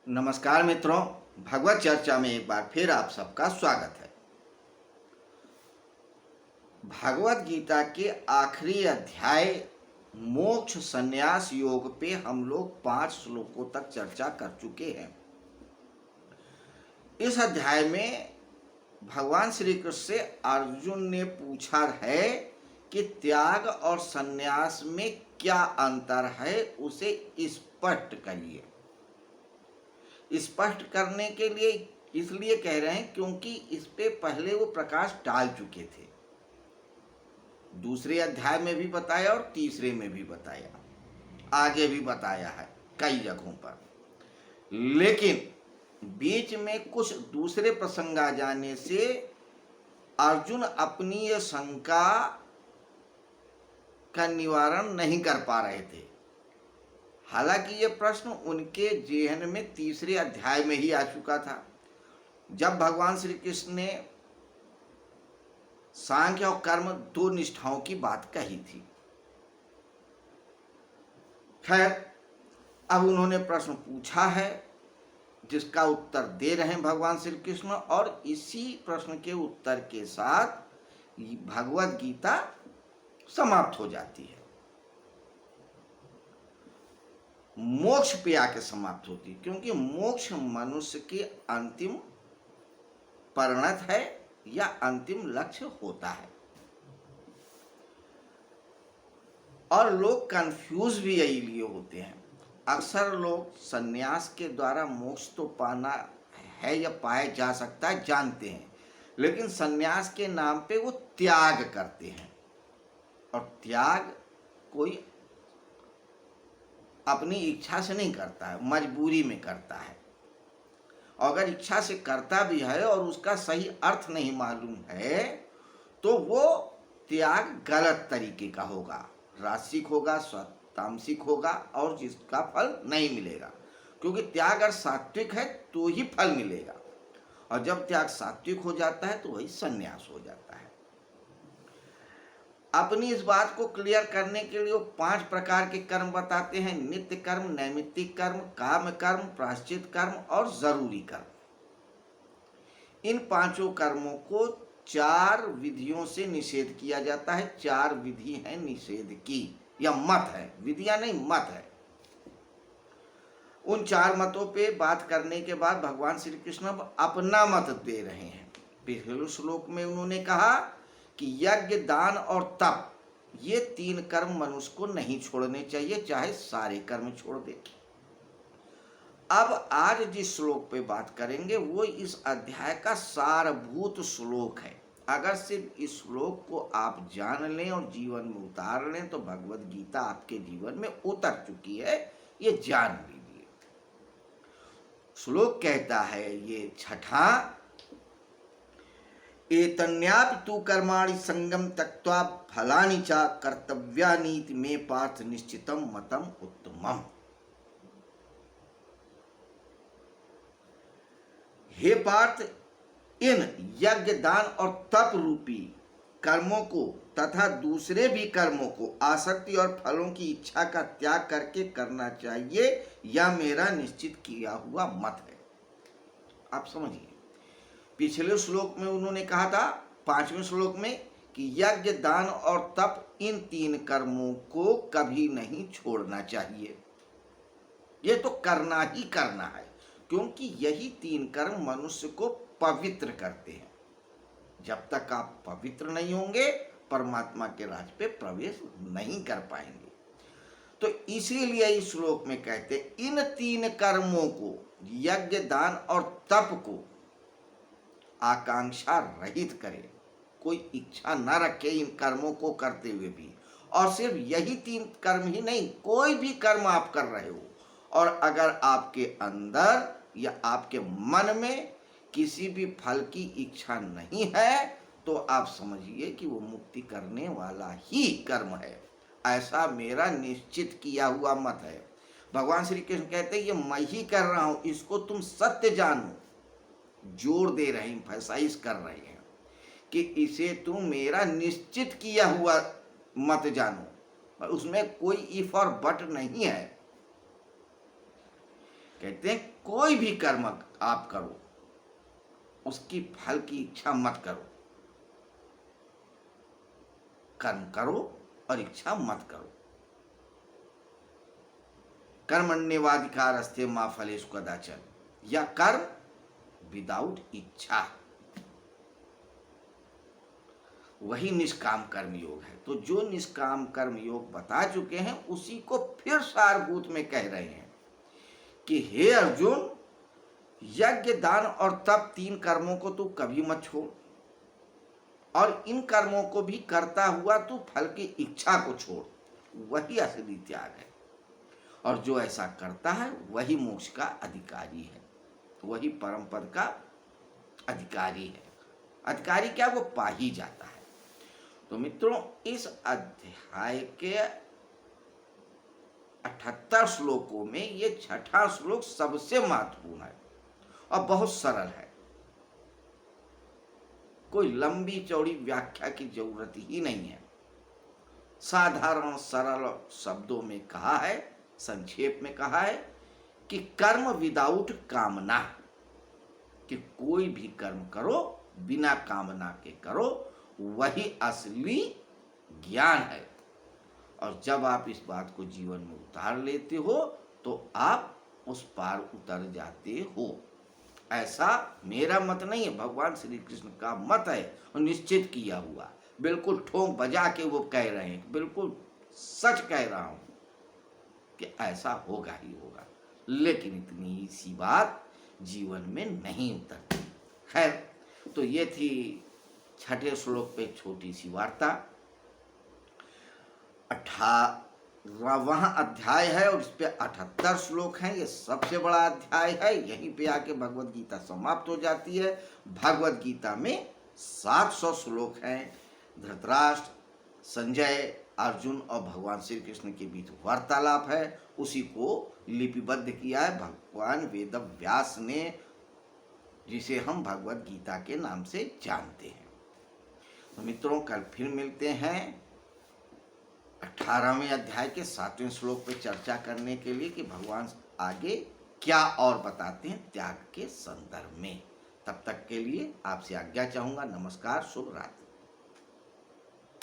नमस्कार मित्रों, भगवत चर्चा में एक बार फिर आप सबका स्वागत है। भगवत गीता के आखिरी अध्याय मोक्ष संन्यास योग पे हम लोग 5 श्लोकों तक चर्चा कर चुके हैं। इस अध्याय में भगवान श्री कृष्ण से अर्जुन ने पूछा है कि त्याग और संन्यास में क्या अंतर है, उसे स्पष्ट करिए। स्पष्ट करने के लिए इसलिए कह रहे हैं क्योंकि इस पे पहले वो प्रकाश डाल चुके थे। दूसरे अध्याय में भी बताया और तीसरे में भी बताया, आगे भी बताया है कई जगहों पर। लेकिन बीच में कुछ दूसरे प्रसंग आ जाने से अर्जुन अपनी ये शंका का निवारण नहीं कर पा रहे थे। हालांकि ये प्रश्न उनके जेहन में तीसरे अध्याय में ही आ चुका था, जब भगवान श्री कृष्ण ने सांख्य और कर्म दो निष्ठाओं की बात कही थी। खैर, अब उन्होंने प्रश्न पूछा है जिसका उत्तर दे रहे हैं भगवान श्री कृष्ण, और इसी प्रश्न के उत्तर के साथ भगवत गीता समाप्त हो जाती है। मोक्ष पे आके समाप्त होती है, क्योंकि मोक्ष मनुष्य की अंतिम परिणत है या अंतिम लक्ष्य होता है। और लोग कंफ्यूज भी यही लिए होते हैं। अक्सर लोग संन्यास के द्वारा मोक्ष तो पाना है या पाया जा सकता है जानते हैं, लेकिन संन्यास के नाम पे वो त्याग करते हैं। और त्याग कोई अपनी इच्छा से नहीं करता है, मजबूरी में करता है। अगर इच्छा से करता भी है और उसका सही अर्थ नहीं मालूम है तो वो त्याग गलत तरीके का होगा, रासिक होगा, तामसिक होगा और जिसका फल नहीं मिलेगा। क्योंकि त्याग अगर सात्विक है तो ही फल मिलेगा, और जब त्याग सात्विक हो जाता है तो वही संन्यास हो जाता है। अपनी इस बात को क्लियर करने के लिए वो 5 प्रकार के कर्म बताते हैं: नित्य कर्म, नैमित्तिक कर्म, काम कर्म, प्रायश्चित कर्म और जरूरी कर्म। इन 5 कर्मों को 4 विधियों से निषेध किया जाता है। 4 विधि है निषेध की, या मत है, विधियां नहीं मत है। उन 4 मतों पे बात करने के बाद भगवान श्री कृष्ण अब अपना मत दे रहे हैं। पिछले श्लोक में उन्होंने कहा कि यज्ञ, दान और तप, ये 3 कर्म मनुष्य को नहीं छोड़ने चाहिए, चाहे सारे कर्म छोड़ दे। अब आज जिस श्लोक पे बात करेंगे वो इस अध्याय का सारभूत श्लोक है। अगर सिर्फ इस श्लोक को आप जान लें और जीवन में उतार लें तो भगवत गीता आपके जीवन में उतर चुकी है, ये जान लीजिए। श्लोक कहता है, ये छठा, एतन्यापि तु कर्माणि संगम त्यक्त्वा फलानि च कर्तव्यानीति मे पार्थ निश्चितम मतम उत्तमम। हे पार्थ, इन यज्ञ, दान और तप रूपी कर्मों को तथा दूसरे भी कर्मों को आसक्ति और फलों की इच्छा का त्याग करके करना चाहिए, यह मेरा निश्चित किया हुआ मत है। आप समझिए, पिछले श्लोक में उन्होंने कहा था 5वें श्लोक में कि यज्ञ, दान और तप, इन 3 कर्मों को कभी नहीं छोड़ना चाहिए। ये तो करना ही करना है, क्योंकि यही 3 कर्म मनुष्य को पवित्र करते हैं। जब तक आप पवित्र नहीं होंगे परमात्मा के राज पे प्रवेश नहीं कर पाएंगे। तो इसीलिए इस श्लोक में कहते इन 3 कर्मों को, यज्ञ, दान और तप को आकांक्षा रहित करे, कोई इच्छा न रखे इन कर्मों को करते हुए भी। और सिर्फ यही 3 कर्म ही नहीं, कोई भी कर्म आप कर रहे हो और अगर आपके अंदर या आपके मन में किसी भी फल की इच्छा नहीं है तो आप समझिए कि वो मुक्ति करने वाला ही कर्म है। ऐसा मेरा निश्चित किया हुआ मत है। भगवान श्री कृष्ण कहते हैं, ये मैं ही कर रहा हूं, इसको तुम सत्य जानो। जोर दे रहे हैं, एम्फसाइज कर रहे हैं कि इसे तुम मेरा निश्चित किया हुआ मत जानो, उसमें कोई इफ और बट नहीं है। कहते हैं कोई भी कर्म आप करो, उसकी फल की इच्छा मत करो। कर्म करो और इच्छा मत करो। कर्मण्येवाधिकारस्ते मा फलेषु कदाचन, या कर्म विदाउट इच्छा, वही निष्काम कर्म योग है। तो जो निष्काम कर्म योग बता चुके हैं उसी को फिर सारभूत में कह रहे हैं कि हे अर्जुन, यज्ञ, दान और तप, 3 कर्मों को तू कभी मत छोड़, और इन कर्मों को भी करता हुआ तू फल की इच्छा को छोड़। वही असली त्याग है, और जो ऐसा करता है वही मोक्ष का अधिकारी है, वही परम पद का अधिकारी है। अधिकारी क्या, वो पा ही जाता है। तो मित्रों, इस अध्याय के 78 श्लोकों में ये 6ठा श्लोक सबसे महत्वपूर्ण है और बहुत सरल है। कोई लंबी चौड़ी व्याख्या की जरूरत ही नहीं है। साधारण सरल शब्दों में कहा है, संक्षेप में कहा है कि कर्म विदाउट कामना, कि कोई भी कर्म करो बिना कामना के करो, वही असली ज्ञान है। और जब आप इस बात को जीवन में उतार लेते हो तो आप उस पार उतर जाते हो। ऐसा मेरा मत नहीं है, भगवान श्री कृष्ण का मत है और निश्चित किया हुआ, बिल्कुल ठोक बजा के वो कह रहे हैं, बिल्कुल सच कह रहा हूं कि ऐसा होगा ही होगा। लेकिन इतनी सी बात जीवन में नहीं उतरती। खैर, तो ये थी 6ठे श्लोक पे छोटी सी वार्ता। 18वां अध्याय है और इस पे 78 श्लोक हैं। ये सबसे बड़ा अध्याय है। यहीं पे आके भगवत गीता समाप्त हो जाती है। भगवत गीता में 700 श्लोक हैं। धृतराष्ट्र, संजय, अर्जुन और भगवान श्री कृष्ण के बीच वार्तालाप है, उसी को लिपिबद्ध किया है भगवान वेद व्यास ने, जिसे हम भगवत गीता के नाम से जानते हैं। तो मित्रों, कल फिर मिलते हैं 18वें अध्याय के 7वें श्लोक पे चर्चा करने के लिए कि भगवान आगे क्या और बताते हैं त्याग के संदर्भ में। तब तक के लिए आपसे आज्ञा चाहूंगा। नमस्कार, शुभ रात्रि।